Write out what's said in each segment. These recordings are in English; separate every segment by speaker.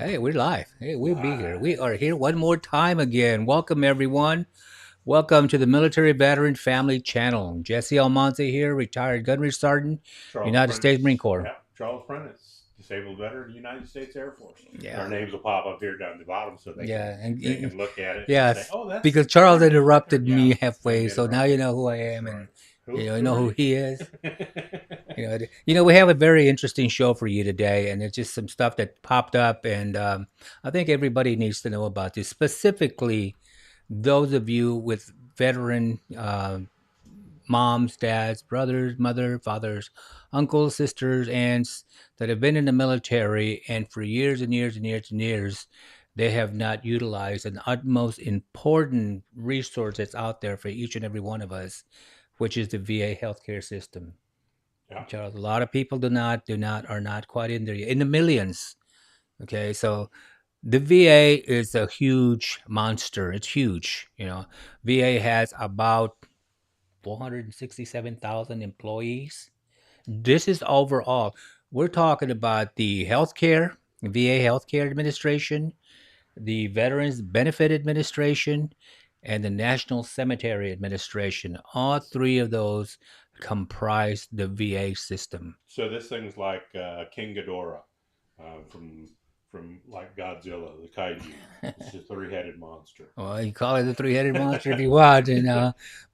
Speaker 1: Hey, we're live. Hey, we'll be here. We
Speaker 2: Live.
Speaker 1: are here one more time again. Welcome, everyone. Welcome to the Military Veteran Family Channel. Jesse Almonte here, retired gunnery sergeant,
Speaker 2: Charles
Speaker 1: United States Marine
Speaker 2: Prentice.
Speaker 1: Corps.
Speaker 2: Yeah, Charles Prentice, disabled veteran, United States Air Force. And our
Speaker 1: Yeah,
Speaker 2: names will pop up here down the bottom, so
Speaker 1: yeah,
Speaker 2: they can look at it and say,
Speaker 1: yes,
Speaker 2: "Oh,
Speaker 1: because
Speaker 2: that's
Speaker 1: Charles
Speaker 2: Charles right there."
Speaker 1: interrupted
Speaker 2: Yeah,
Speaker 1: me
Speaker 2: I
Speaker 1: halfway, so now you
Speaker 2: interrupted.
Speaker 1: know who I
Speaker 2: That's
Speaker 1: am,
Speaker 2: right.
Speaker 1: and
Speaker 2: Who
Speaker 1: you
Speaker 2: who
Speaker 1: know
Speaker 2: are
Speaker 1: who
Speaker 2: you?
Speaker 1: he is. We have a very interesting show for you today, and it's just some stuff that popped up, and I think everybody needs to know about this, specifically those of you with veteran moms, dads, brothers, mother, fathers, uncles, sisters, aunts that have been in the military, and for years and years and years and years, they have not utilized an utmost important resource that's out there for each and every one of us, which is the VA healthcare system.
Speaker 2: Yeah.
Speaker 1: Charles, a lot of people are not quite in there yet, in the millions. Okay, so the VA is a huge monster. It's huge. VA has about 467,000 employees. This is overall. We're talking about the healthcare, VA Healthcare Administration, the Veterans Benefit Administration, and the National Cemetery Administration. All three of those comprise the VA system.
Speaker 2: So this thing's like King Ghidorah from like Godzilla, the kaiju. It's a three-headed monster.
Speaker 1: Well, you call it a three-headed monster if you want,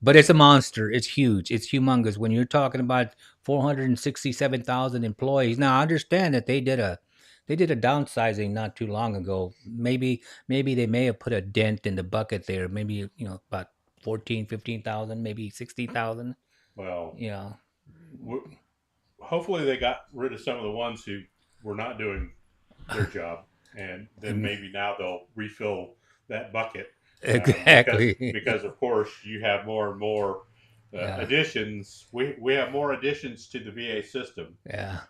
Speaker 1: but it's a monster. It's huge. It's humongous. When you're talking about 467,000 employees, now I understand that they did a downsizing not too long ago. Maybe they may have put a dent in the bucket there. Maybe about 14, 15,000, maybe 60,000.
Speaker 2: Well,
Speaker 1: You know,
Speaker 2: hopefully they got rid of some of the ones who were not doing their job, and then maybe now they'll refill that bucket because
Speaker 1: exactly.
Speaker 2: of course you have more and more
Speaker 1: Yeah,
Speaker 2: additions. We have more additions to the VA system,
Speaker 1: yeah,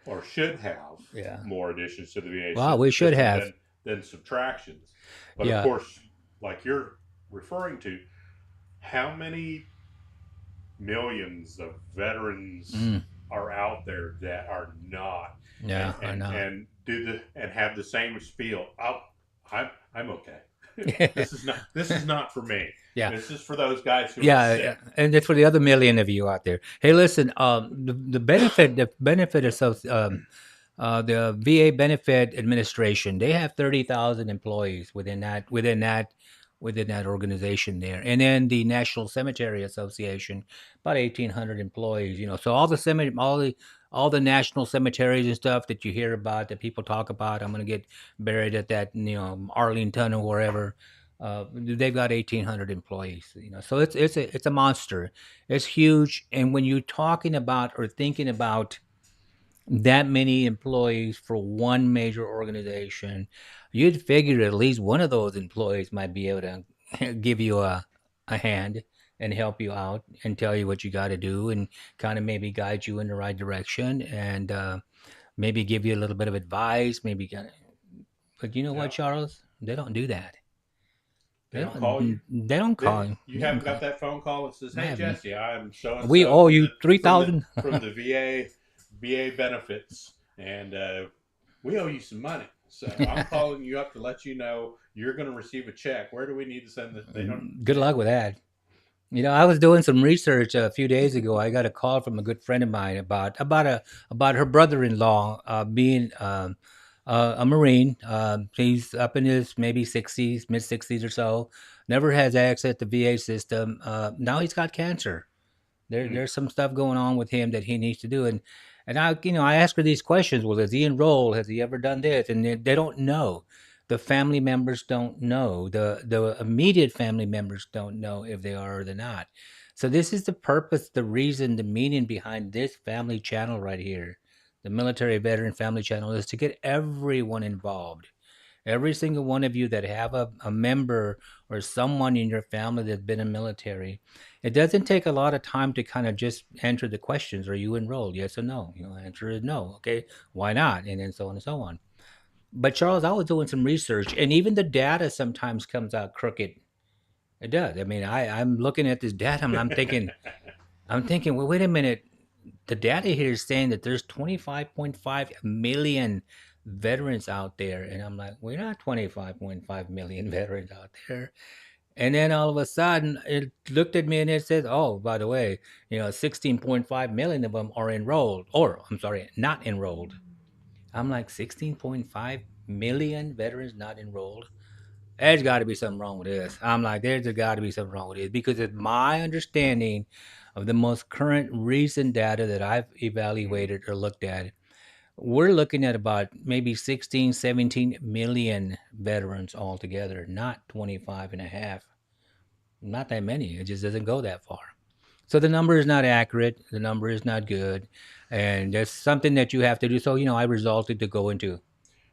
Speaker 2: or should have
Speaker 1: yeah.
Speaker 2: more additions to the VA
Speaker 1: Wow, we should
Speaker 2: system
Speaker 1: have.
Speaker 2: than subtractions. But of
Speaker 1: Yeah.
Speaker 2: course, like you're referring to, how many millions of veterans
Speaker 1: Mm,
Speaker 2: are out there that are not
Speaker 1: yeah, I know.
Speaker 2: and do the and have the same spiel. I'm okay. This is not for me.
Speaker 1: Yeah.
Speaker 2: This is for those guys who are
Speaker 1: Yeah,
Speaker 2: sick.
Speaker 1: yeah, and it's for the other million of you out there. Hey, listen, the benefit of the VA Benefit Administration, they have 30,000 employees within that organization there, and then the National Cemetery Association, about 1,800 employees. So all the national cemeteries and stuff that you hear about, that people talk about, I'm going to get buried at that, Arlington or wherever. They've got 1,800 employees. So it's a monster. It's huge. And when you're talking about or thinking about that many employees for one major organization, you'd figure at least one of those employees might be able to give you a hand and help you out and tell you what you got to do and kind of maybe guide you in the right direction and maybe give you a little bit of advice. Maybe, but you know what,
Speaker 2: Yeah,
Speaker 1: Charles? They don't do that.
Speaker 2: they
Speaker 1: They
Speaker 2: don't call you.
Speaker 1: don't. They don't call him.
Speaker 2: You
Speaker 1: They don't
Speaker 2: haven't
Speaker 1: call
Speaker 2: got
Speaker 1: him.
Speaker 2: that phone call that says,
Speaker 1: I
Speaker 2: "Hey
Speaker 1: haven't.
Speaker 2: Jesse, I'm so and
Speaker 1: We
Speaker 2: so
Speaker 1: owe you three
Speaker 2: from the
Speaker 1: thousand.
Speaker 2: VA benefits, and we owe you some money. So I'm calling you up to let you know you're going to receive a check. Where do we need to send this? They don't.
Speaker 1: Good luck with that. I was doing some research a few days ago. I got a call from a good friend of mine about her brother-in-law being a Marine. He's up in his maybe 60s, mid 60s or so. Never has access to VA system. Now he's got cancer.
Speaker 2: Hmm.
Speaker 1: There's some stuff going on with him that he needs to do, and I ask her these questions. Well, has he enrolled? Has he ever done this? And they don't know. The family members don't know. The immediate family members don't know if they are or they're not. So this is the purpose, the reason, the meaning behind this family channel right here, the Military Veteran Family Channel, is to get everyone involved. Every single one of you that have a member or someone in your family that's been in military, it doesn't take a lot of time to kind of just answer the questions. Are you enrolled? Yes or no? Answer is no. Okay, why not? And then so on and so on. But Charles, I was doing some research, and even the data sometimes comes out crooked. It does. I mean, I'm looking at this data, and I'm thinking, well, wait a minute. The data here is saying that there's 25.5 million veterans out there, and I'm like, we're not 25.5 million veterans out there. And then all of a sudden, it looked at me and it said, "Oh, by the way, 16.5 million of them are enrolled, or I'm sorry, not enrolled." I'm like, 16.5 million veterans not enrolled. There's got to be something wrong with this. I'm like, there's got to be something wrong with this because it's my understanding of the most current recent data that I've
Speaker 2: Mm-hmm.
Speaker 1: evaluated or looked at. We're looking at about maybe 16, 17 million veterans altogether, not 25 and a half. Not that many. It just doesn't go that far. So the number is not accurate. The number is not good. And that's something that you have to do. So, I resulted to go into my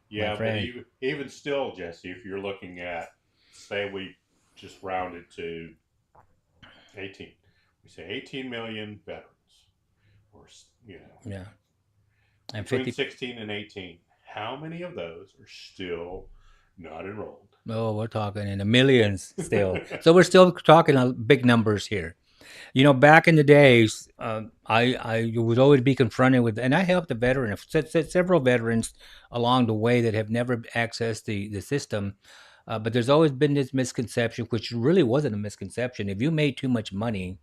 Speaker 2: Yeah, but
Speaker 1: friend.
Speaker 2: even still, Jesse, if you're looking at, say, we just rounded to 18, we say 18 million veterans, or
Speaker 1: Yeah. And
Speaker 2: between
Speaker 1: 50.
Speaker 2: 16 and 18. How many of those are still not enrolled?
Speaker 1: Oh, we're talking in the millions still. So we're still talking big numbers here. Back in the days, I would always be confronted with, and I helped a veteran, several veterans along the way that have never accessed the system. But there's always been this misconception, which really wasn't a misconception. If you made too much money,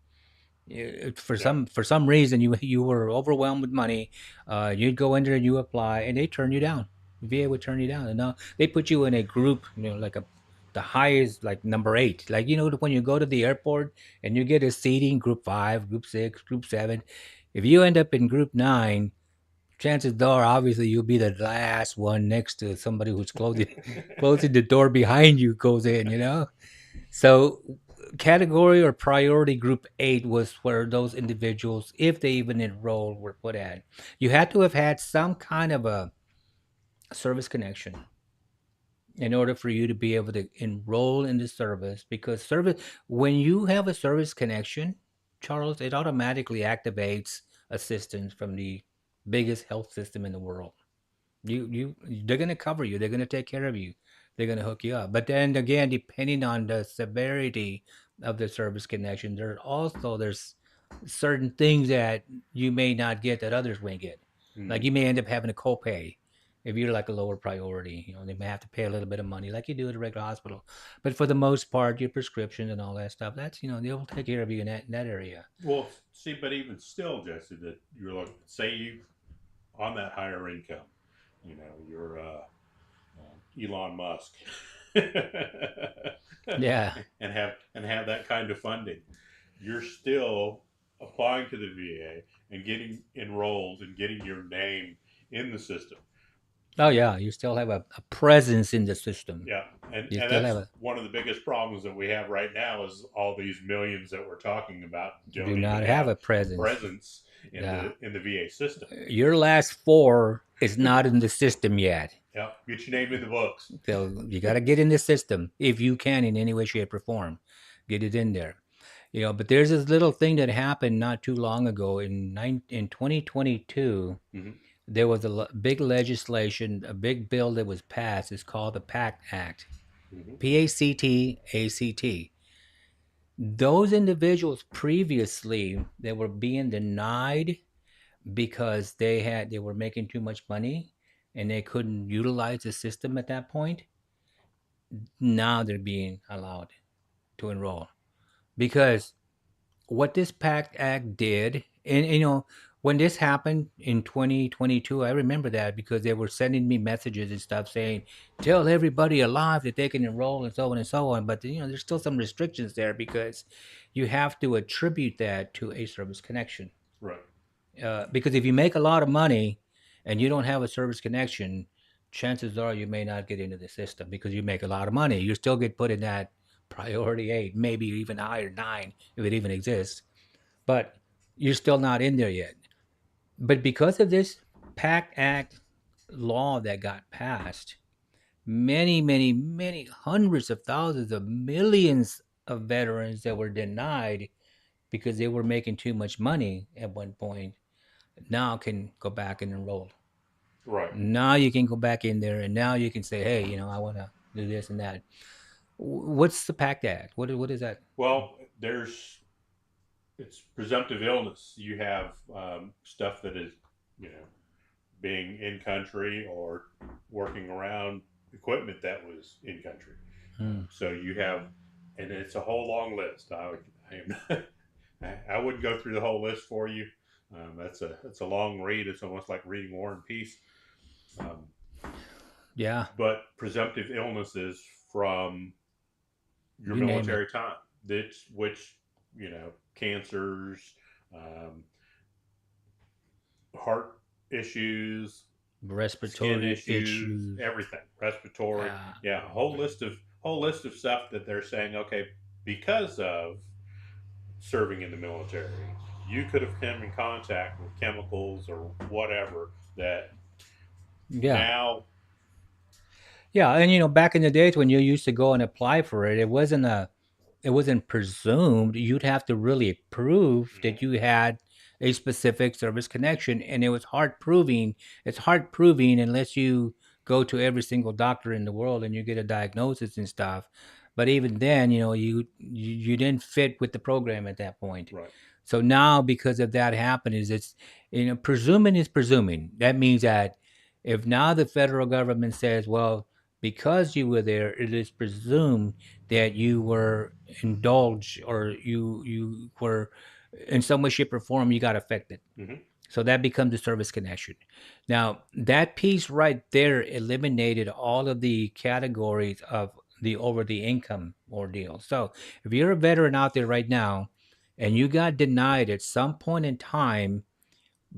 Speaker 1: for
Speaker 2: Yeah.
Speaker 1: some reason you were overwhelmed with money, you'd go in there and you apply, and they turn you down. VA would turn you down, and now they put you in a group, like the highest, like number 8, like when you go to the airport and you get a seating, group 5, group 6, group 7. If you end up in group 9, chances are obviously you'll be the last one next to somebody who's closing the door behind you goes in. So, category or priority group 8 was where those individuals, if they even enrolled, were put at. You had to have had some kind of a service connection in order for you to be able to enroll in the service, because when you have a service connection, Charles, it automatically activates assistance from the biggest health system in the world. They're going to cover you, they're going to take care of you, they're going to hook you up. But then again, depending on the severity of the service connection, there's certain things that you may not get that others may get. Like,
Speaker 2: Hmm.
Speaker 1: you may end up having a copay if you're like a lower priority. They may have to pay a little bit of money like you do at a regular hospital. But for the most part, your prescription and all that stuff, that's, they'll take care of you in that area.
Speaker 2: Well, see, but even still, Jesse, that you're looking, say you on that higher income, you're Elon Musk,
Speaker 1: Yeah.
Speaker 2: and have that kind of funding. You're still applying to the VA and getting enrolled and getting your name in the system.
Speaker 1: Oh yeah, you still have a presence in the system.
Speaker 2: Yeah, and
Speaker 1: You
Speaker 2: and
Speaker 1: still have
Speaker 2: that's
Speaker 1: a
Speaker 2: one of the biggest problems that we have right now is all these millions that we're talking about don't
Speaker 1: do
Speaker 2: even
Speaker 1: not have
Speaker 2: have
Speaker 1: a
Speaker 2: a
Speaker 1: presence.
Speaker 2: presence in
Speaker 1: Yeah.
Speaker 2: the VA system.
Speaker 1: Your last four is not in the system yet.
Speaker 2: Yeah, get your name in the books.
Speaker 1: So you got to get in the system if you can in any way, shape, or form. Get it in there. But there's this little thing that happened not too long ago in 2022.
Speaker 2: Hmm.
Speaker 1: There was big legislation, a big bill that was passed. It's called the PACT Act.
Speaker 2: Hmm.
Speaker 1: PACT. Those individuals previously that were being denied because they were making too much money and they couldn't utilize the system at that point. Now they're being allowed to enroll because what this PACT Act did, and when this happened in 2022, I remember that because they were sending me messages and stuff saying, "Tell everybody alive that they can enroll," and so on and so on. But there's still some restrictions there because you have to attribute that to a service connection.
Speaker 2: Right.
Speaker 1: Because if you make a lot of money and you don't have a service connection, chances are you may not get into the system because you make a lot of money. You still get put in that priority 8, maybe even higher 9 if it even exists, but you're still not in there yet. But because of this PACT Act law that got passed, many, many, many hundreds of thousands of millions of veterans that were denied because they were making too much money at one point now can go back and enroll.
Speaker 2: Right.
Speaker 1: Now you can go back in there and now you can say, hey, I want to do this and that. What's the PACT Act? What is that?
Speaker 2: Well, it's presumptive illness. You have stuff that is, you know, being in country or working around equipment that was in country.
Speaker 1: Hmm.
Speaker 2: So you have, and it's a whole long list. I wouldn't go through the whole list for you. That's a long read. It's almost like reading War and Peace. Um,
Speaker 1: Yeah,
Speaker 2: but presumptive illnesses from your
Speaker 1: you name it.
Speaker 2: military time, which cancers, um, heart issues, skin
Speaker 1: Respiratory
Speaker 2: issues,
Speaker 1: issues.
Speaker 2: everything, respiratory.
Speaker 1: Uh,
Speaker 2: Yeah, a whole list of stuff that they're saying, okay, because of serving in the military, you could have come in contact with chemicals or whatever that
Speaker 1: yeah.
Speaker 2: now.
Speaker 1: Yeah, and back in the days when you used to go and apply for it, it wasn't presumed. You'd have to really prove
Speaker 2: Mhm.
Speaker 1: that you had a specific service connection, and it was hard proving. It's hard proving unless you go to every single doctor in the world and you get a diagnosis and stuff. But even then, you didn't fit with the program at that point.
Speaker 2: Right.
Speaker 1: So now, because of that happening, it's presuming is presuming. That means that if now the federal government says, well, because you were there, it is presumed that you were indulged or you were in some way, shape, or form you got affected.
Speaker 2: Hmm.
Speaker 1: So that becomes a service connection. Now that piece right there eliminated all of the categories of the over the income ordeal. So if you're a veteran out there right now and you got denied at some point in time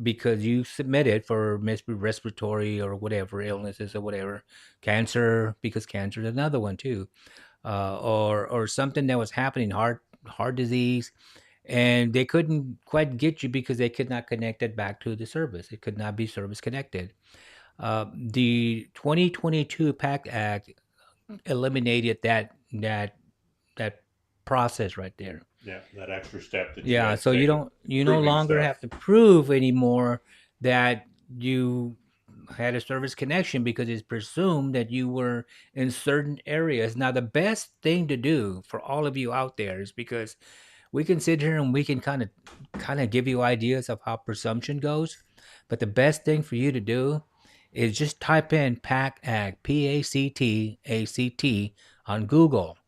Speaker 1: because you submitted for respiratory or whatever illnesses or whatever, cancer, because cancer is another one too, or something that was happening, heart disease, and they couldn't quite get you because they could not connect it back to the service. It could not be service connected. The 2022 PACT Act eliminated that process right there.
Speaker 2: Yeah, that extra step that you
Speaker 1: Yeah,
Speaker 2: had
Speaker 1: so
Speaker 2: to take of
Speaker 1: you no
Speaker 2: proving
Speaker 1: longer
Speaker 2: stuff.
Speaker 1: have to prove anymore that you had a service connection because it's presumed that you were in certain areas. Now, the best thing to do for all of you out there is because we can sit here and we can kind of give you ideas of how presumption goes, but the best thing for you to do is just type in PACT Act, PACT ACT on Google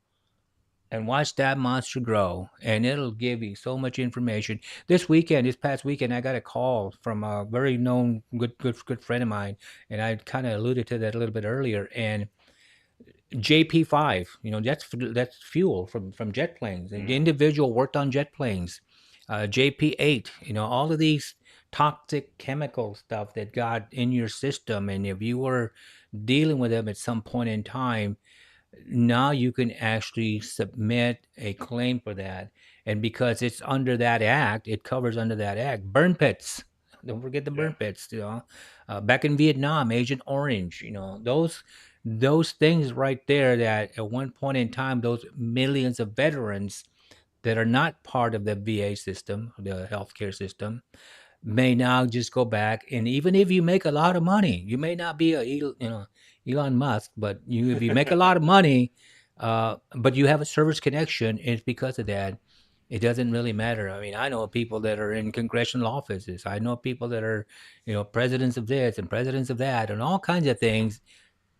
Speaker 1: and watch that monster grow, and it'll give you so much information. This past weekend, I got a call from a very known good friend of mine, and I kind of alluded to that a little bit earlier. And JP5, that's fuel from jet planes. And the
Speaker 2: Hmm.
Speaker 1: individual worked on jet planes. JP8, all of these toxic chemical stuff that got in your system, and if you were dealing with them at some point in time, now you can actually submit a claim for that. And because it's under that act, it covers under that act. Burn pits. Don't forget the
Speaker 2: Yeah.
Speaker 1: burn pits. Back in Vietnam, Agent Orange. Those things right there. That at one point in time, those millions of veterans that are not part of the VA system, the healthcare system, may now just go back, and even if you make a lot of money, you may not be Elon Musk, but if you make a lot of money, but you have a service connection, it's because of that. It doesn't really matter. I mean, I know people that are in congressional offices. I know people that are, presidents of this and presidents of that, and all kinds of things,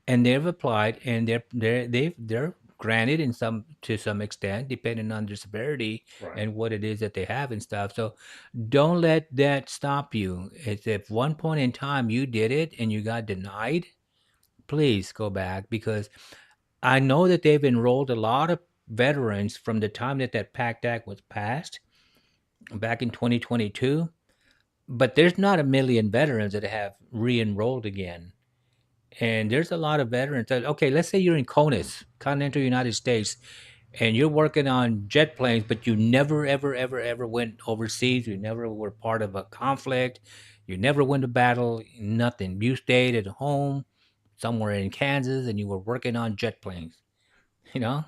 Speaker 1: and they've applied, and they're granted in some to some extent, depending on their severity
Speaker 2: Right.
Speaker 1: and what it is that they have and stuff. So don't let that stop you. If one point in time you did it and you got denied, please go back, because I know that they've enrolled a lot of veterans from the time that PACT Act was passed back in 2022, but there's not a million veterans that have re-enrolled again. And there's a lot of veterans that, okay, let's say you're in CONUS, continental United States, and you're working on jet planes, but you never, ever, ever, ever went overseas. You never were part of a conflict. You never went to battle, nothing. You stayed at home somewhere in Kansas and you were working on jet planes, you know,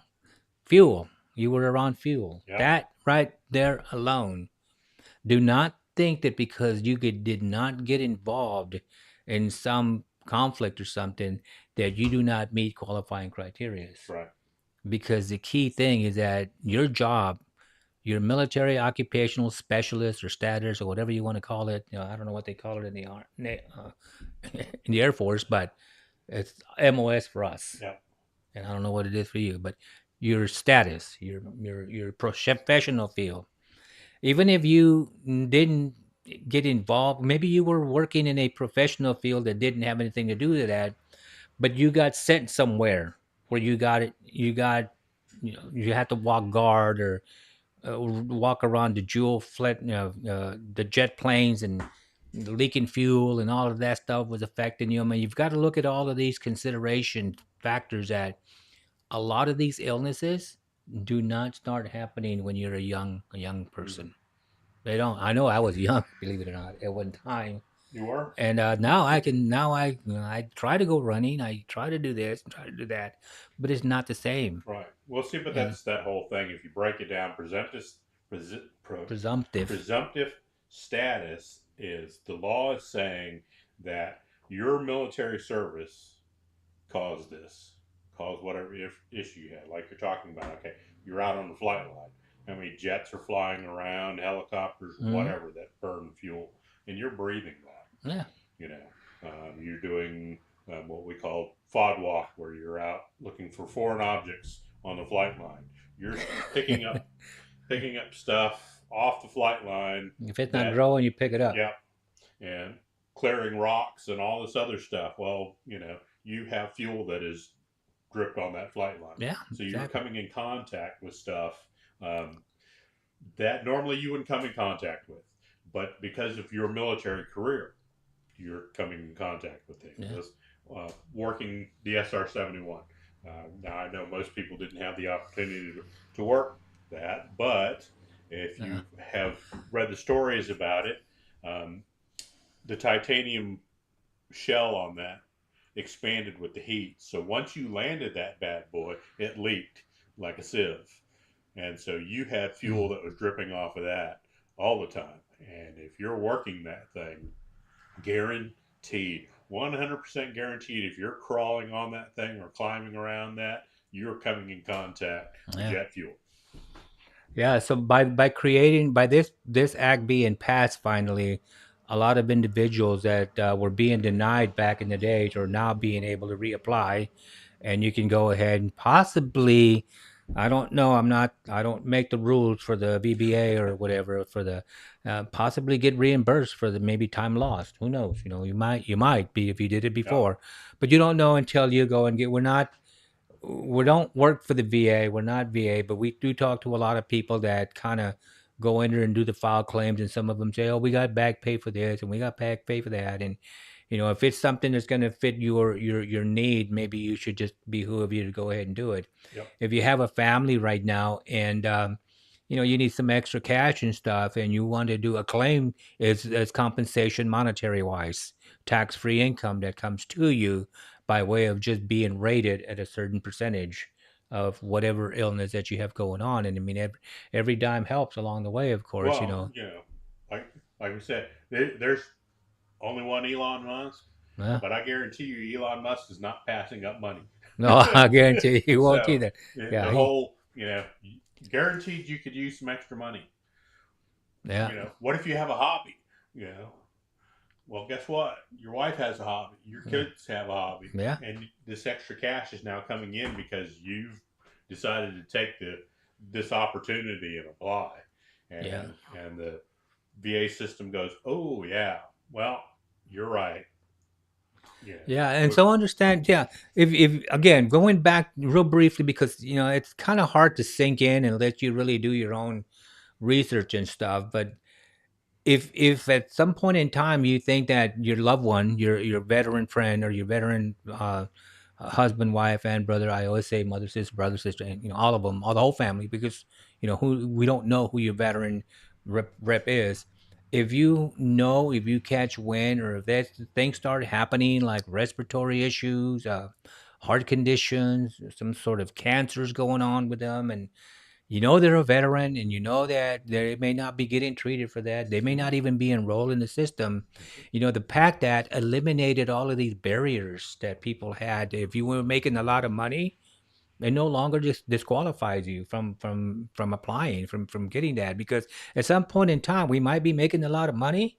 Speaker 1: fuel. You were around fuel.
Speaker 2: Yeah.
Speaker 1: That right there alone. Do not think that because did not get involved in some conflict or something that you do not meet qualifying criteria.
Speaker 2: Right.
Speaker 1: Because the key thing is that your job Your military occupational specialist or status or whatever you want to call it. I don't know what they call it in the in the Air Force, but it's MOS for us,
Speaker 2: Yeah.
Speaker 1: and I don't know what it is for you. But your status, your professional field, even if you didn't get involved, maybe you were working in a professional field that didn't have anything to do with that, but you got sent somewhere where you got it, you had to walk guard or walk around the the jet planes and the leaking fuel and all of that stuff was affecting you. I mean, you've got to look at all of these consideration factors that a lot of these illnesses do not start happening when you're a young
Speaker 2: Mm-hmm.
Speaker 1: person. They don't. I know I was young, believe it or not, at one time,
Speaker 2: You were.
Speaker 1: and now I can. Now I try to go running. I try to do this and try to do that, but it's not the same.
Speaker 2: Right. Well, see, but
Speaker 1: And
Speaker 2: that's that whole thing. If you break it down, presu- pro,
Speaker 1: presumptive.
Speaker 2: presumptive status is the law is saying that your military service caused this, caused whatever issue you had. Like you're talking about, okay, you're out on the flight line. How many jets are flying around, helicopters,
Speaker 1: Mm,
Speaker 2: whatever that burn fuel, and you're breathing that.
Speaker 1: yeah.
Speaker 2: You know, you're doing what we call FOD walk, where you're out looking for foreign objects on the flight line. You're picking up picking up stuff off the flight line
Speaker 1: If it's not
Speaker 2: that,
Speaker 1: growing, you pick it up.
Speaker 2: yeah, and clearing rocks and all this other stuff. Well, you have fuel that is dripped on that flight line.
Speaker 1: Yeah,
Speaker 2: So you're
Speaker 1: exactly.
Speaker 2: coming in contact with stuff um, that normally you wouldn't come in contact with. But because of your military career, you're coming in contact with things.
Speaker 1: Yeah.
Speaker 2: Working the SR-71. Now I know most people didn't have the opportunity to work that, but if
Speaker 1: Uh,
Speaker 2: you have read the stories about it, um, the titanium shell on that expanded with the heat. So once you landed that bad boy, it leaked like a sieve. And so you had fuel
Speaker 1: mm.
Speaker 2: that was dripping off of that all the time. And if you're working that thing, guaranteed, 100% guaranteed, if you're crawling on that thing or climbing around that, you're coming in contact with
Speaker 1: Yeah.
Speaker 2: jet fuel.
Speaker 1: Yeah, so by creating by this act being passed finally, a lot of individuals that were being denied back in the days are now being able to reapply, and you can go ahead and possibly, I don't know, I don't make the rules for the VBA or whatever for the possibly get reimbursed for the maybe time lost. Who knows? You might be if you did it
Speaker 2: Yeah.
Speaker 1: before, but you don't know until you go and get. We don't work for the VA. We're not VA, but we do talk to a lot of people that kind of go in there and do the file claims, and some of them say, "Oh, we got back pay for this, and we got back pay for that." And if it's something that's going to fit your need, maybe you should just behoove you to go ahead and do it.
Speaker 2: Yep.
Speaker 1: If you have a family right now, and you need some extra cash and stuff, and you want to do a claim as compensation, monetary wise, tax free income that comes to you by way of just being rated at a certain percentage of whatever illness that you have going on. And I mean, every dime helps along the way, of course.
Speaker 2: Well, like we said, there's only one Elon Musk,
Speaker 1: Yeah.
Speaker 2: but I guarantee you, Elon Musk is not passing up money.
Speaker 1: No, I guarantee you won't
Speaker 2: So
Speaker 1: either.
Speaker 2: the
Speaker 1: Yeah,
Speaker 2: whole, guaranteed you could use some extra money.
Speaker 1: yeah,
Speaker 2: What if you have a hobby? You know, well, guess what? Your wife has a hobby. Your
Speaker 1: yeah,
Speaker 2: kids have a hobby,
Speaker 1: yeah,
Speaker 2: and this extra cash is now coming in because you've decided to take this opportunity and apply,
Speaker 1: yeah.
Speaker 2: and the VA system goes, oh yeah, well, you're right. Yeah,
Speaker 1: Yeah, and so understand, yeah. If again going back real briefly because it's kind of hard to sink in and let you really do your own research and stuff. But if at some point in time you think that your loved one, your veteran friend or your veteran husband, wife, and brother, I always say mother, sister, brother, sister, and all of them, all the whole family, because who we don't know who your veteran rep is. If you catch wind, or if that things start happening like respiratory issues, heart conditions, some sort of cancers going on with them, and they're a veteran, and that they may not be getting treated for that. They may
Speaker 2: mm-hmm.
Speaker 1: not even be enrolled in the system. The PACT Act eliminated all of these barriers that people had. If you were making a lot of money, It no longer just disqualifies you from applying, from getting that, because at some point in time we might be making a lot of money,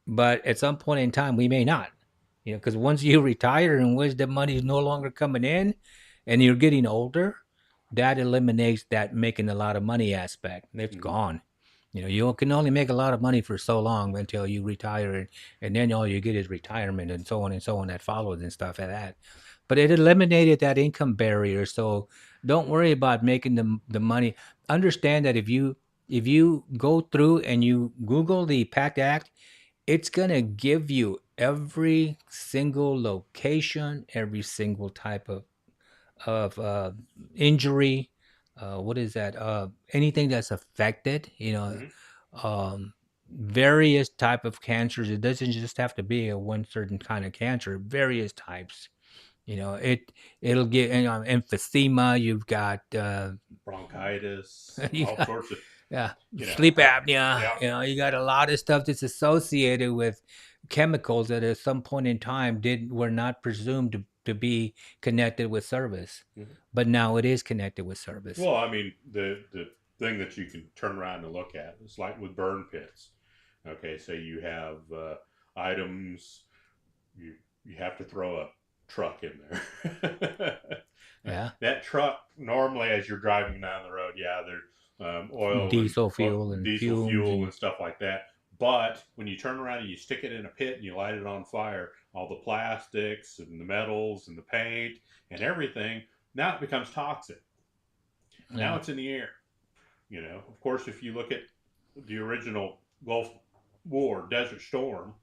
Speaker 1: but at some point in time we may not. Because once you retire and once the money is no longer coming in, and you're getting older, that eliminates that making a lot of money aspect. It's
Speaker 2: Mm-hmm.
Speaker 1: gone. You can only make a lot of money for so long until you retire, and then all you get is retirement and so on and so on that follows and stuff like that. But it eliminated that income barrier, so don't worry about making the money. Understand that if you go through and you Google the PACT Act, it's gonna give you every single location, every single type of injury. What is that? Anything that's affected.
Speaker 2: Mm-hmm.
Speaker 1: Um, Various type of cancers. It doesn't just have to be a one certain kind of cancer. Various types. It'll get emphysema. You've got
Speaker 2: Bronchitis,
Speaker 1: you
Speaker 2: all
Speaker 1: got
Speaker 2: sorts of,
Speaker 1: yeah,
Speaker 2: you know,
Speaker 1: sleep apnea.
Speaker 2: yeah.
Speaker 1: You got a lot of stuff that's associated with chemicals that at some point in time did were not presumed to be connected with service,
Speaker 2: Mhm.
Speaker 1: but now it is connected with service.
Speaker 2: Well, I mean, the thing that you can turn around and look at is like with burn pits. Okay, so you have items you have to throw a truck in there.
Speaker 1: Yeah,
Speaker 2: That truck normally, as you're driving down the road, yeah, there's oil and
Speaker 1: diesel fuel and
Speaker 2: diesel
Speaker 1: fumes
Speaker 2: fuel
Speaker 1: and
Speaker 2: and stuff like that. But when you turn around and you stick it in a pit and you light it on fire, all the plastics and the metals and the paint and everything, now it becomes toxic. Now
Speaker 1: yeah.
Speaker 2: it's in the air. Of course, if you look at the original Gulf War Desert Storm,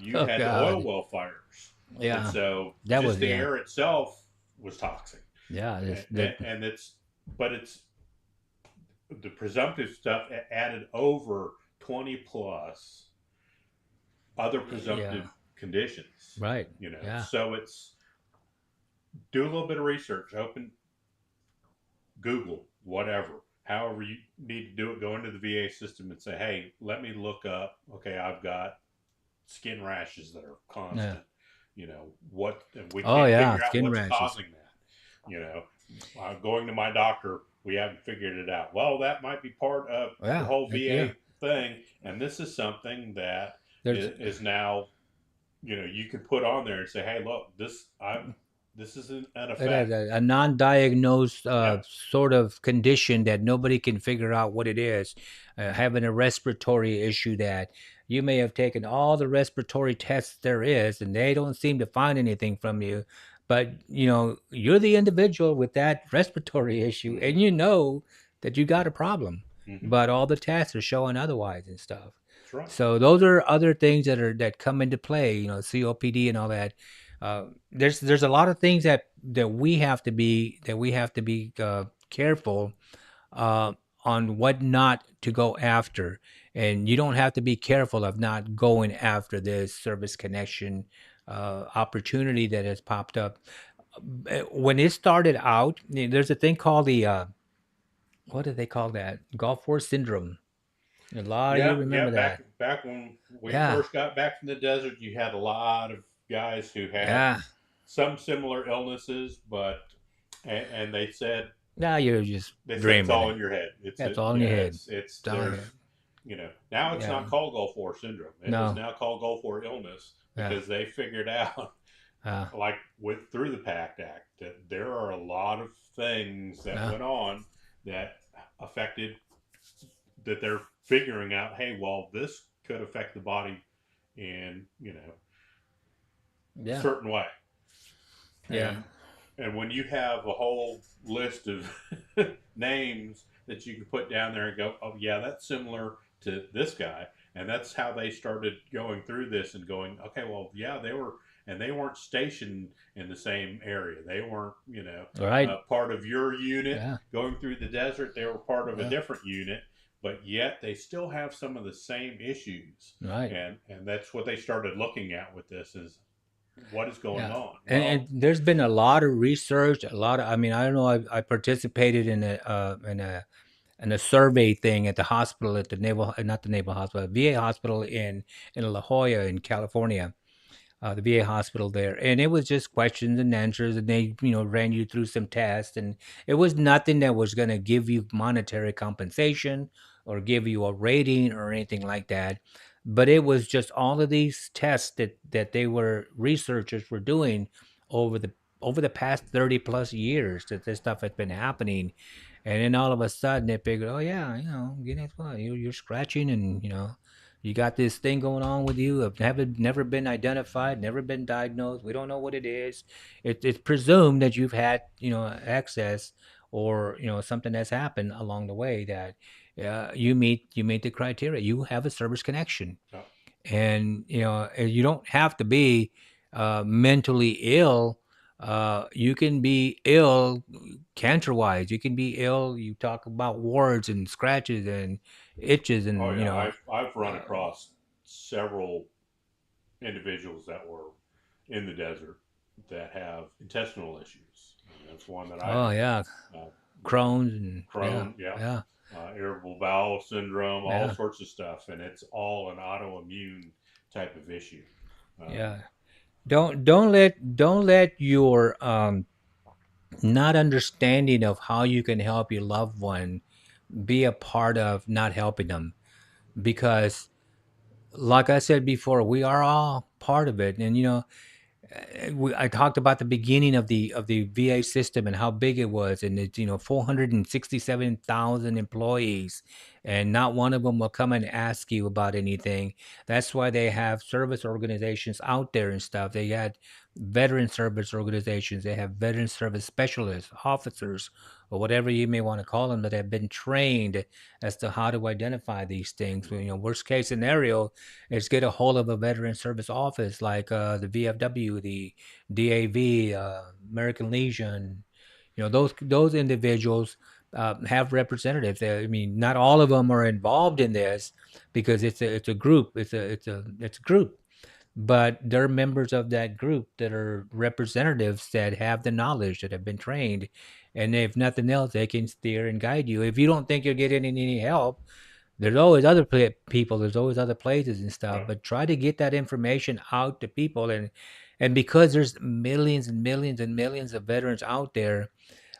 Speaker 2: you
Speaker 1: Oh
Speaker 2: had the oil
Speaker 1: God,
Speaker 2: well fires, and
Speaker 1: yeah,
Speaker 2: so
Speaker 1: that
Speaker 2: just
Speaker 1: was
Speaker 2: the
Speaker 1: yeah,
Speaker 2: air itself was toxic,
Speaker 1: yeah.
Speaker 2: and,
Speaker 1: This that
Speaker 2: and it's the presumptive stuff added over 20 plus other
Speaker 1: yeah,
Speaker 2: presumptive conditions.
Speaker 1: right, yeah,
Speaker 2: So it's do a little bit of research, open Google, whatever. However you need to do it, go into the VA system and say, hey, let me look up, okay, I've got skin rashes that are
Speaker 1: yeah.
Speaker 2: constant. What we
Speaker 1: Oh
Speaker 2: can't
Speaker 1: yeah,
Speaker 2: figure out
Speaker 1: skin
Speaker 2: what's
Speaker 1: rashes.
Speaker 2: causing that. Going to my doctor, we haven't figured it out. Well, that might be part of the
Speaker 1: Yeah,
Speaker 2: whole
Speaker 1: yeah.
Speaker 2: VA thing, and this is something that
Speaker 1: There's
Speaker 2: is now you can put on there and say, hey, look, this is an
Speaker 1: It has
Speaker 2: effect.
Speaker 1: a non-diagnosed
Speaker 2: Yep.
Speaker 1: sort of condition that nobody can figure out what it is. Having a respiratory issue that you may have taken all the respiratory tests there is, and they don't seem to find anything from you. But you're the individual with that respiratory issue,
Speaker 2: Mm-hmm.
Speaker 1: and you know that you got a problem.
Speaker 2: Mm-hmm.
Speaker 1: But all the tests are showing otherwise and stuff.
Speaker 2: That's right.
Speaker 1: So those are other things that come into play. COPD and all that. There's a lot of things that we have to be careful uh, on what not to go after, and you don't have to be careful of not going after this service connection opportunity that has popped up. When it started out, there's a thing called the what do they call that? Gulf War syndrome. A lot of you
Speaker 2: Yeah,
Speaker 1: remember
Speaker 2: yeah.
Speaker 1: That.
Speaker 2: Back when we
Speaker 1: Yeah,
Speaker 2: first got back from the desert, you had a lot of guys who had
Speaker 1: yeah.
Speaker 2: some similar illnesses, but and
Speaker 1: Now you're just
Speaker 2: they said it's
Speaker 1: dreaming
Speaker 2: all
Speaker 1: it.
Speaker 2: in your head. It's
Speaker 1: That's
Speaker 2: it,
Speaker 1: all in your
Speaker 2: yeah.
Speaker 1: head.
Speaker 2: It's
Speaker 1: It's all in your
Speaker 2: there's
Speaker 1: head.
Speaker 2: now it's
Speaker 1: Yeah.
Speaker 2: not called Gulf War syndrome. It is
Speaker 1: No.
Speaker 2: now called Gulf War illness
Speaker 1: Yeah.
Speaker 2: because they figured out, like with through the PACT Act, that there are a lot of things that
Speaker 1: Yeah.
Speaker 2: went on that affected that they're figuring out. Hey, well, this could affect the body in a
Speaker 1: Yeah.
Speaker 2: certain way,
Speaker 1: Yeah.
Speaker 2: and when you have a whole list of names that you can put down there and go, oh yeah, that's similar to this guy, and that's how they started going through this and going, okay, well, yeah, they weren't stationed in the same area. They weren't,
Speaker 1: All right.
Speaker 2: part of your unit
Speaker 1: Yeah.
Speaker 2: going through the desert. They were part of a
Speaker 1: Yeah.
Speaker 2: different unit, but yet they still have some of the same issues,
Speaker 1: Right.
Speaker 2: and that's what they started looking at with this is what is going
Speaker 1: Yeah.
Speaker 2: on.
Speaker 1: And
Speaker 2: Well,
Speaker 1: there's been a lot of research, a lot of, I mean, I don't know, I participated in a survey thing at the hospital at the naval, not the naval hospital, VA hospital in La Jolla in California. the VA hospital there, and it was just questions and answers, and they ran you through some tests, and it was nothing that was going to give you monetary compensation or give you a rating or anything like that. But it was just all of these tests that they were researchers were doing over the past 30 plus years that this stuff had been happening. And then all of a sudden they figured, oh yeah, guess what, you're scratching, and you got this thing going on with you of never been identified, never been diagnosed. We don't know what it is. It's presumed that you've had access, or something that's happened along the way that you meet the criteria. You have a service connection,
Speaker 2: Oh,
Speaker 1: and you don't have to be mentally ill. You can be ill cancer wise. You can be ill. You talk about warts and scratches and itches,
Speaker 2: oh
Speaker 1: and
Speaker 2: yeah, I've run across several individuals that were in the desert that have intestinal issues. And that's one that I
Speaker 1: oh
Speaker 2: know.
Speaker 1: yeah,
Speaker 2: Uh, you know,
Speaker 1: Crohn's, and yeah,
Speaker 2: Crohn, yeah,
Speaker 1: yeah,
Speaker 2: irritable bowel syndrome, all
Speaker 1: yeah,
Speaker 2: sorts of stuff, and it's all an autoimmune type of issue. Um,
Speaker 1: yeah. Don't let your not understanding of how you can help your loved one be a part of not helping them, because like I said before, we are all part of it. And I talked about the beginning of the VA system and how big it was, and it's 467,000 employees, and not one of them will come and ask you about anything. That's why they have service organizations out there and stuff. They had veteran service organizations. They have veteran service specialists, officers, or whatever you may want to call them, that have been trained as to how to identify these things. Worst case scenario is get a hold of a veteran service office like the VFW, the DAV, American Legion. Those individuals have representatives. I mean, not all of them are involved in this because it's a group. It's a group, but they're members of that group that are representatives that have the knowledge, that have been trained, and if nothing else, they can steer and guide you. If you don't think you're getting any help, there's always other people. There's always other places and stuff.
Speaker 2: right.
Speaker 1: But try to get that information out to people, and because there's millions and millions and millions of veterans out there,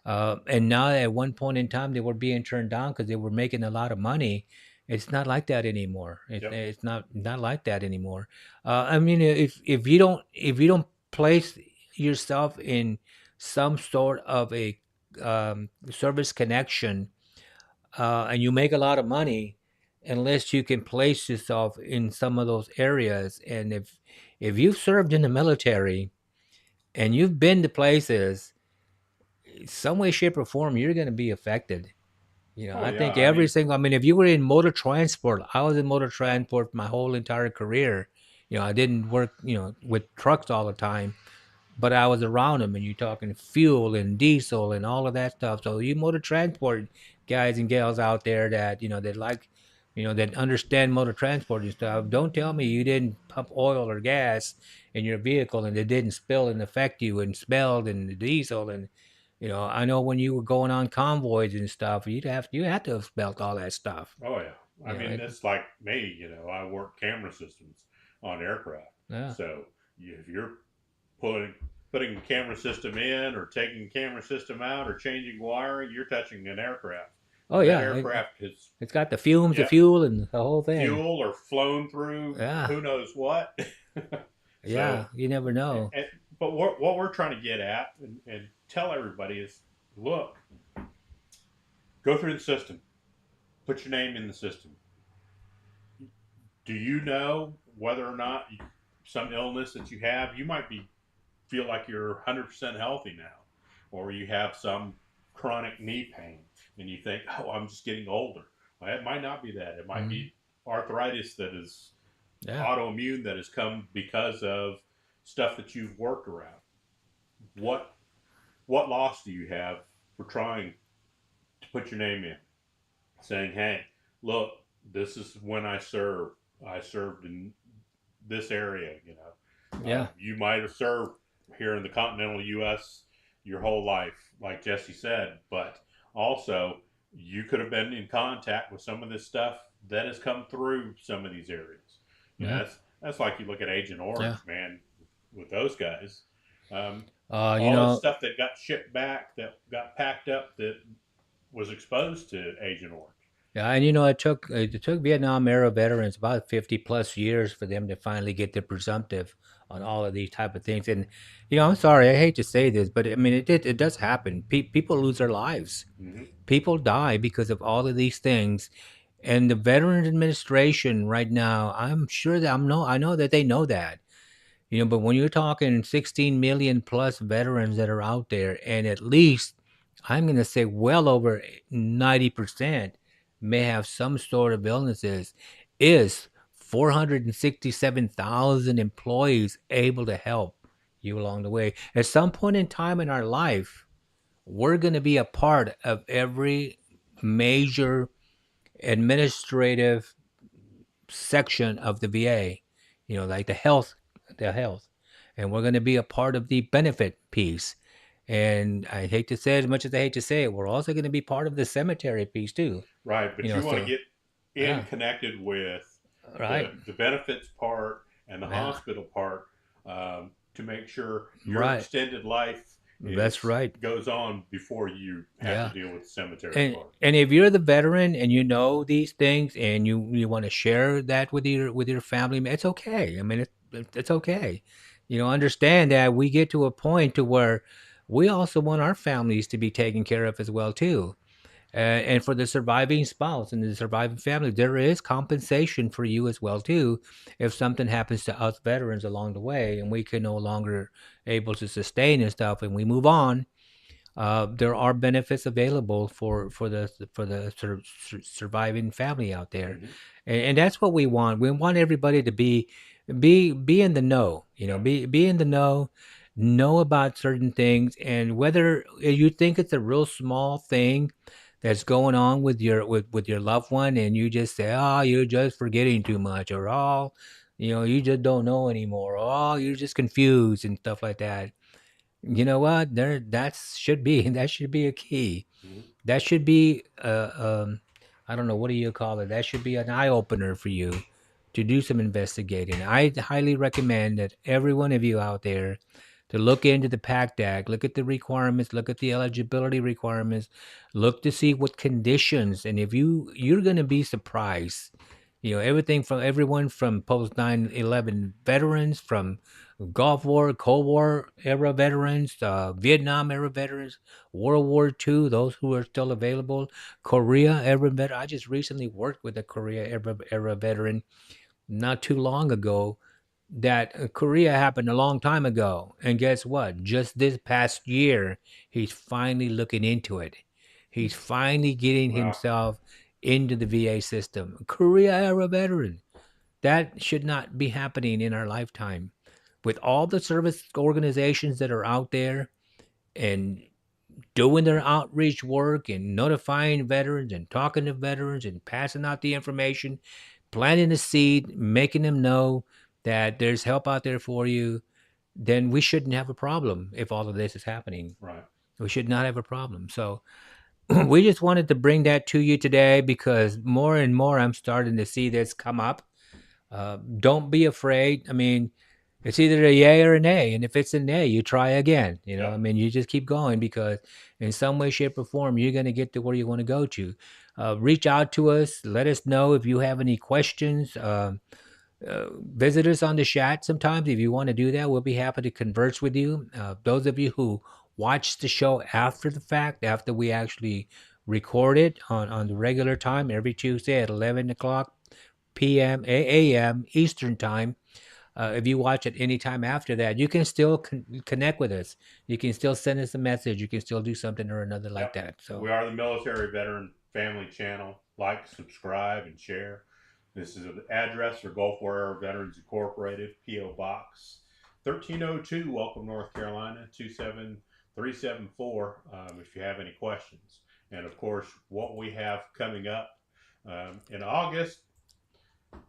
Speaker 1: and now at one point in time they were being turned down because they were making a lot of money. It's not like that anymore.
Speaker 2: Yep.
Speaker 1: It's not like that anymore. I mean, if you don't place yourself in some sort of a service connection, and you make a lot of money, unless you can place yourself in some of those areas. And if you've served in the military and you've been to places, some way, shape, or form, you're going to be affected.
Speaker 2: Oh
Speaker 1: I
Speaker 2: yeah.
Speaker 1: think
Speaker 2: I
Speaker 1: every
Speaker 2: mean,
Speaker 1: single. I mean, if you were in motor transport, I was in motor transport my whole entire career. I didn't work, with trucks all the time, but I was around them, and you're talking fuel and diesel and all of that stuff. So you motor transport guys and gals out there that that like, that understand motor transport and stuff. Don't tell me you didn't pump oil or gas in your vehicle and it didn't spill and affect you and smelled and the diesel. And I know when you were going on convoys and stuff, you had to have smelt all that stuff.
Speaker 2: oh yeah. I mean,
Speaker 1: It,
Speaker 2: it's like me. I work camera systems on aircraft,
Speaker 1: yeah.
Speaker 2: so if you're putting a camera system in or taking a camera system out or changing wiring, you're touching an aircraft.
Speaker 1: Oh
Speaker 2: That
Speaker 1: yeah.
Speaker 2: aircraft has,
Speaker 1: It's got the fumes, the
Speaker 2: yep,
Speaker 1: fuel, and the whole thing.
Speaker 2: fuel or flown through
Speaker 1: Yeah.
Speaker 2: who knows what. So,
Speaker 1: Yeah. You never know.
Speaker 2: and, but what we're trying to get at and tell everybody is, look, go through the system, put your name in the system. Do you know whether or not some illness that you have, you might be feel like you're 100% healthy now, or you have some chronic knee pain and you think, oh, I'm just getting older. Well, it might not be that. It might
Speaker 1: Mhm.
Speaker 2: be arthritis that is
Speaker 1: Yeah.
Speaker 2: autoimmune that has come because of stuff that you've worked around. What what loss do you have for trying to put your name in, saying, hey, look, this is when I served. I served in this area.
Speaker 1: Yeah.
Speaker 2: You might have served here in the continental U.S. your whole life, like Jesse said, but also you could have been in contact with some of this stuff that has come through some of these areas.
Speaker 1: Yeah.
Speaker 2: That's like you look at Agent
Speaker 1: Yeah.
Speaker 2: Orange, man. with those guys. Um,
Speaker 1: You
Speaker 2: all the
Speaker 1: know,
Speaker 2: stuff that got shipped back, that got packed up, that was exposed to Agent Orange.
Speaker 1: yeah, and it took Vietnam era veterans about 50 plus years for them to finally get the presumptive on all of these type of things. And I'm sorry, I hate to say this, but I mean it does happen. People lose their lives.
Speaker 2: Mm-hmm.
Speaker 1: People die because of all of these things. And the Veterans Administration right now, I'm sure that I know that they know that. But when you're talking 16 million plus veterans that are out there, and at least I'm going to say well over 90% may have some sort of illnesses, is 467,000 employees able to help you along the way? At some point in time in our life, we're going to be a part of every major administrative section of the VA, like the health, and we're going to be a part of the benefit piece. And I hate to say it, as much as I hate to say it, we're also going to be part of the cemetery piece too.
Speaker 2: Right, but you want to
Speaker 1: So
Speaker 2: get in
Speaker 1: yeah,
Speaker 2: connected with
Speaker 1: right,
Speaker 2: the benefits part and the
Speaker 1: yeah,
Speaker 2: hospital part, to make sure your
Speaker 1: right.
Speaker 2: extended life
Speaker 1: That's
Speaker 2: is
Speaker 1: right.
Speaker 2: goes on before you have to
Speaker 1: Yeah.
Speaker 2: deal with the cemetery
Speaker 1: and
Speaker 2: part.
Speaker 1: and if you're the veteran and you know these things and you want to share that with your family, it's okay. I mean, it's okay. Understand that we get to a point to where we also want our families to be taken care of as well too. And for the surviving spouse and the surviving family, there is compensation for you as well too if something happens to us veterans along the way and we can no longer able to sustain and stuff and we move on. There are benefits available for the surviving family out there,
Speaker 2: Mm-hmm.
Speaker 1: and that's what we want. We want everybody to be in the know.
Speaker 2: Yeah,
Speaker 1: Be in the know about certain things, and whether you think it's a real small thing that's going on with your loved one, and you just say, "Oh, you're just forgetting too much," or "Oh, you just don't know anymore," or "Oh, you're just confused," and stuff like that. You know what? That should be that should be a key.
Speaker 2: mm-hmm.
Speaker 1: That should be I don't know, what do you call it? That should be an eye opener for you to do some investigating. I highly recommend that every one of you out there to look into the PACT Act, look at the requirements, look at the eligibility requirements, look to see what conditions, and if you're going to be surprised. Everything from everyone from post 9/11 veterans, from Gulf War, Cold War era veterans, Vietnam era veterans, World War II, those who are still available, Korea era veteran. I just recently worked with a Korea era veteran not too long ago. That Korea happened a long time ago. And guess what? Just this past year, he's finally looking into it. He's finally getting
Speaker 2: Wow.
Speaker 1: himself into the VA system. Korea era veteran. That should not be happening in our lifetime. With all the service organizations that are out there and doing their outreach work and notifying veterans and talking to veterans and passing out the information, planting the seed, making them know that there's help out there for you, then we shouldn't have a problem if all of this is happening.
Speaker 2: Right.
Speaker 1: We should not have a problem. So we just wanted to bring that to you today because more and more I'm starting to see this come up. Don't be afraid. I mean, it's either a yay or a nay, and if it's a nay, you try again. I
Speaker 2: Yep.
Speaker 1: mean, you just keep going because in some way, shape, or form, you're going to get to where you want to go to. Reach out to us. Let us know if you have any questions. Visit us on the chat sometimes if you want to do that. We'll be happy to converse with you. Those of you who watch the show after the fact, after we actually record it on the regular time every Tuesday at 11 o'clock p.m. a.m. Eastern time. If you watch it anytime after that, you can still connect with us. You can still send us a message. You can still do something or another like
Speaker 2: Yep.
Speaker 1: that.
Speaker 2: We
Speaker 1: So,
Speaker 2: are the Military Veteran Family Channel. Like, subscribe, and share. This is the address for Gulf War Veterans Incorporated, P.O. Box 1302, Welcome, North Carolina 27374. If you have any questions. And of course, what we have coming up in August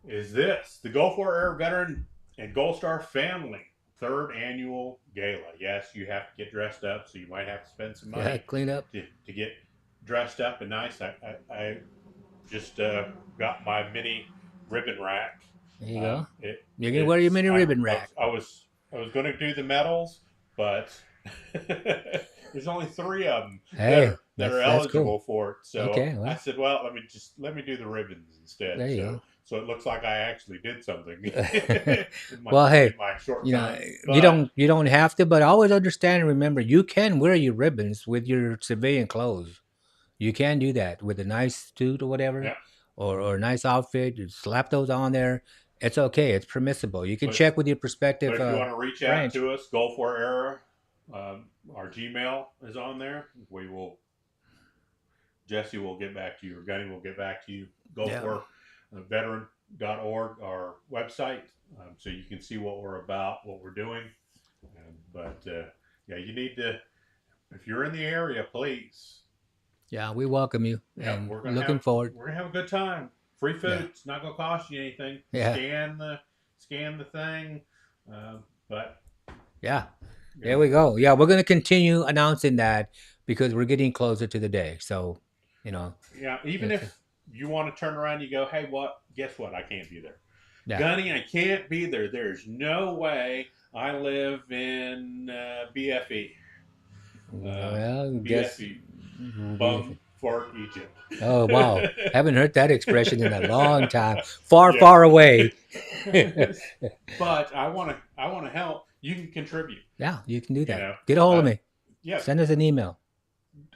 Speaker 2: is this: the Gulf War Air Veteran and Gold Star Family third annual gala. Yes, you have to get dressed up, so you might have to spend some
Speaker 1: yeah,
Speaker 2: money
Speaker 1: clean up.
Speaker 2: to get dressed up and nice. I just got my mini ribbon rack.
Speaker 1: There you go.
Speaker 2: It
Speaker 1: You're going to wear your
Speaker 2: it's
Speaker 1: mini ribbon rack.
Speaker 2: I was I was going to do the medals, but there's only 3 of them
Speaker 1: Hey,
Speaker 2: that are
Speaker 1: that's cool.
Speaker 2: eligible for it. So
Speaker 1: Okay,
Speaker 2: I
Speaker 1: well,
Speaker 2: said, well, let me do the ribbons instead.
Speaker 1: there you
Speaker 2: So it looks like I actually did something
Speaker 1: go. Well,
Speaker 2: in
Speaker 1: hey,
Speaker 2: my short time. But
Speaker 1: you don't have to, but always understand and remember you can wear your ribbons with your civilian clothes. You can do that with a nice suit or whatever,
Speaker 2: yeah,
Speaker 1: or a nice outfit. You slap those on there. It's okay. It's permissible. You can
Speaker 2: but
Speaker 1: check with your
Speaker 2: but
Speaker 1: prospective
Speaker 2: if you want to reach out
Speaker 1: branch.
Speaker 2: to us, Gulf War Era, our Gmail is on there. We will Jesse will get back to you, or Gunny will get back to you. Go
Speaker 1: Yeah.
Speaker 2: for veteran.org, our website, so you can see what we're about, what we're doing. But yeah, you need to, if you're in the area, please.
Speaker 1: Yeah, we welcome you
Speaker 2: Yep,
Speaker 1: and looking forward.
Speaker 2: we're gonna have a good time. Free
Speaker 1: Yeah.
Speaker 2: food. It's not gonna cost you anything.
Speaker 1: Yeah.
Speaker 2: Scan the thing. But
Speaker 1: Yeah.
Speaker 2: you
Speaker 1: There
Speaker 2: know,
Speaker 1: we go. Yeah, we're going to continue announcing that because we're getting closer to the day. So, you know,
Speaker 2: yeah. Even
Speaker 1: it's
Speaker 2: if you want to turn around, and you go, hey, what? Guess what? I can't be there.
Speaker 1: yeah.
Speaker 2: Gunny, I can't be there. There's no way. I live in BFE. Uh,
Speaker 1: Well, guess
Speaker 2: BFE.
Speaker 1: we'll be.
Speaker 2: Bum Fort Egypt.
Speaker 1: Oh, wow. Haven't heard that expression in a long time. Far,
Speaker 2: Yeah.
Speaker 1: far away.
Speaker 2: But I want to help. You can contribute.
Speaker 1: Yeah, you can do
Speaker 2: You
Speaker 1: that.
Speaker 2: know,
Speaker 1: Get a hold of
Speaker 2: uh,
Speaker 1: me.
Speaker 2: yeah,
Speaker 1: Send us an email.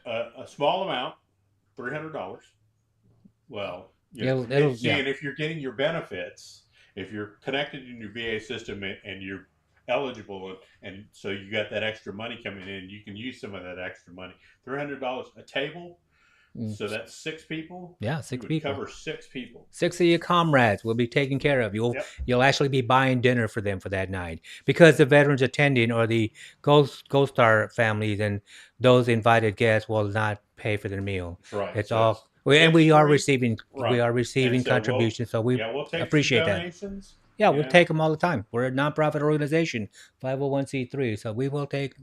Speaker 2: a small amount, $300. Well, you know,
Speaker 1: Yeah.
Speaker 2: and if you're getting your benefits, if you're connected in your VA system and you're eligible, and so you got that extra money coming in, you can use some of that extra money. $300 a table,
Speaker 1: Mm,
Speaker 2: so that's 6 people.
Speaker 1: yeah,
Speaker 2: You
Speaker 1: six
Speaker 2: would
Speaker 1: people.
Speaker 2: cover 6 people.
Speaker 1: 6 of your comrades will be taken care of.
Speaker 2: Yep,
Speaker 1: You'll actually be buying dinner for them for that night because the veterans attending or the Ghost Star families and those invited guests will not pay for their meal.
Speaker 2: that's right.
Speaker 1: It's
Speaker 2: So
Speaker 1: all and
Speaker 2: it's
Speaker 1: we are
Speaker 2: free,
Speaker 1: receiving
Speaker 2: right? And so
Speaker 1: contributions, so we
Speaker 2: we'll take some
Speaker 1: appreciate that.
Speaker 2: donations.
Speaker 1: Yeah,
Speaker 2: You
Speaker 1: we'll
Speaker 2: know,
Speaker 1: take them all the time. We're a nonprofit organization, 501(c)(3), so we will take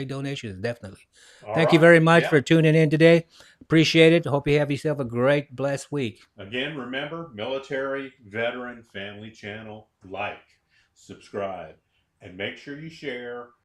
Speaker 1: donations definitely.
Speaker 2: all
Speaker 1: Thank you
Speaker 2: right.
Speaker 1: very much
Speaker 2: Yeah.
Speaker 1: for tuning in today. Appreciate it. Hope you have yourself a great, blessed week.
Speaker 2: Again, remember, Military Veteran Family Channel, like, subscribe, and make sure you share